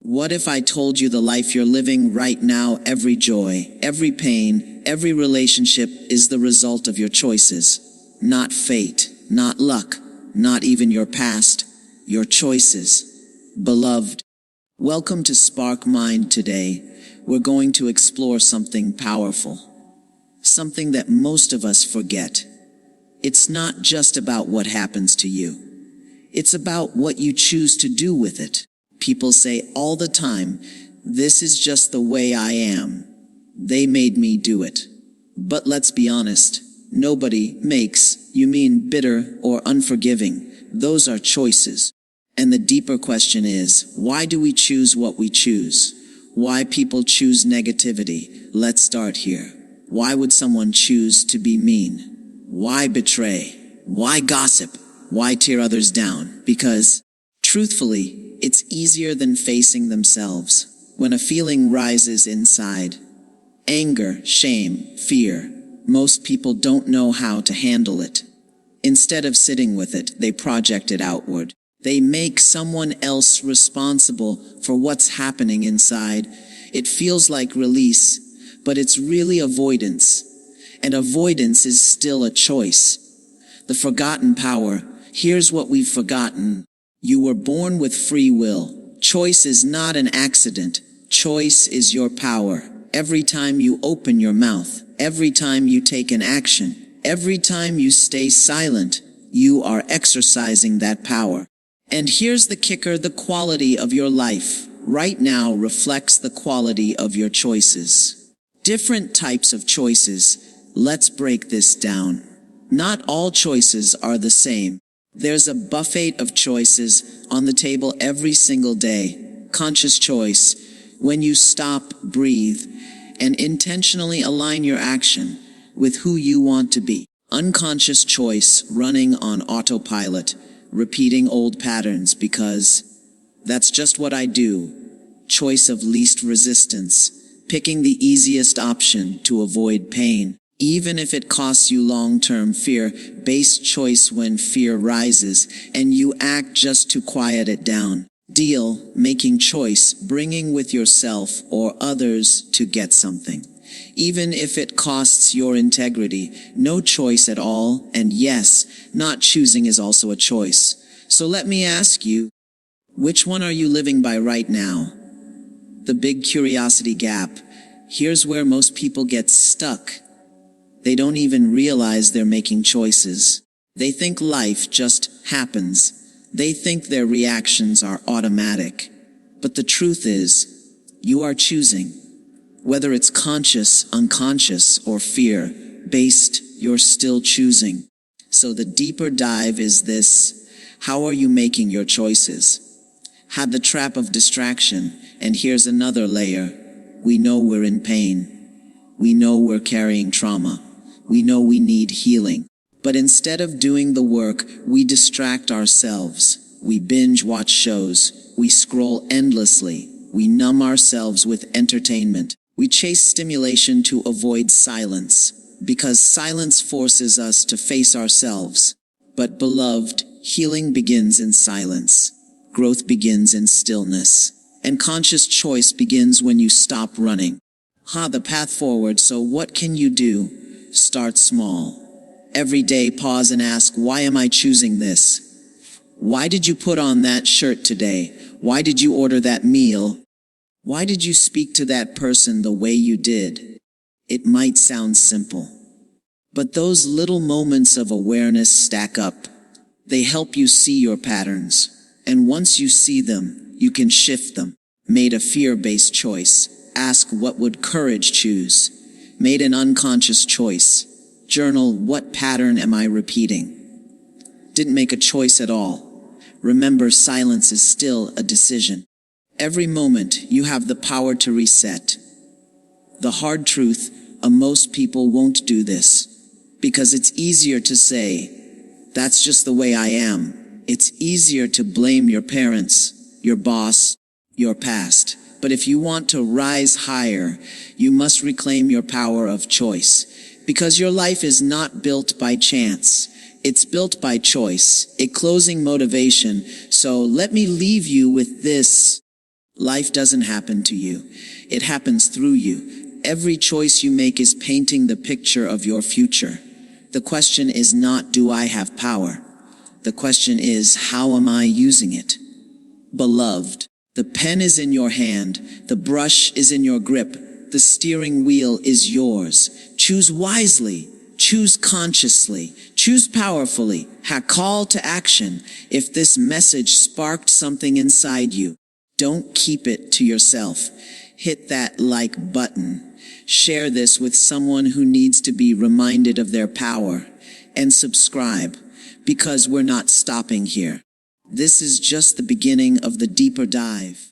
What if I told you the life you're living right now, every joy, every pain, every relationship is the result of your choices? Not fate, not luck, not even your past, your choices. Beloved, welcome to Spark Mind today. We're going to explore something powerful, something that most of us forget. It's not just about what happens to you. It's about what you choose to do with it. People say all the time, this is just the way I am. They made me do it. But let's be honest, nobody makes you mean bitter or unforgiving. Those are choices. And the deeper question is, why do we choose what we choose? Why people choose negativity? Let's start here. Why would someone choose to be mean? Why betray? Why gossip? Why tear others down? Because, truthfully, it's easier than facing themselves. When a feeling rises inside, anger, shame, fear, most people don't know how to handle it. Instead of sitting with it, they project it outward. They make someone else responsible for what's happening inside. It feels like release, but it's really avoidance. And avoidance is still a choice. The forgotten power. Here's what we've forgotten. You were born with free will. Choice is not an accident. Choice is your power. Every time you open your mouth, every time you take an action, every time you stay silent, you are exercising that power. And here's the kicker, the quality of your life right now reflects the quality of your choices. Different types of choices. Let's break this down. Not all choices are the same. There's a buffet of choices on the table every single day. Conscious choice, when you stop, breathe, and intentionally align your action with who you want to be. Unconscious choice, running on autopilot, repeating old patterns because that's just what I do. Choice of least resistance, picking the easiest option to avoid pain. Even if it costs you long-term fear-based choice when fear rises and you act just to quiet it down. Deal, making choice, bringing with yourself or others to get something. Even if it costs your integrity, no choice at all, and yes, not choosing is also a choice. So let me ask you, which one are you living by right now? The big curiosity gap. Here's where most people get stuck. They don't even realize they're making choices. They think life just happens. They think their reactions are automatic. But the truth is, you are choosing. Whether it's conscious, unconscious, or fear-based, you're still choosing. So the deeper dive is this: how are you making your choices? Had the trap of distraction, and here's another layer. We know we're in pain. We know we're carrying trauma. We know we need healing. But instead of doing the work, we distract ourselves. We binge watch shows. We scroll endlessly. We numb ourselves with entertainment. We chase stimulation to avoid silence, because silence forces us to face ourselves. But beloved, healing begins in silence. Growth begins in stillness. And conscious choice begins when you stop running. The path forward, so what can you do? Start small. Every day pause and ask, why am I choosing this? Why did you put on that shirt today? Why did you order that meal? Why did you speak to that person the way you did? It might sound simple, but those little moments of awareness stack up. They help you see your patterns, and once you see them, you can shift them. Made a fear-based choice. Ask, what would courage choose? Made an unconscious choice. Journal, what pattern am I repeating? Didn't make a choice at all. Remember, silence is still a decision. Every moment, you have the power to reset. The hard truth, most people won't do this, because it's easier to say, that's just the way I am. It's easier to blame your parents, your boss, your past. But if you want to rise higher, you must reclaim your power of choice. Because your life is not built by chance. It's built by choice. A closing motivation. So let me leave you with this. Life doesn't happen to you. It happens through you. Every choice you make is painting the picture of your future. The question is not, do I have power? The question is, how am I using it? Beloved, the pen is in your hand, the brush is in your grip, the steering wheel is yours. Choose wisely, choose consciously, choose powerfully. Call to action. If this message sparked something inside you, don't keep it to yourself. Hit that like button. Share this with someone who needs to be reminded of their power. And subscribe, because we're not stopping here. This is just the beginning of the deeper dive.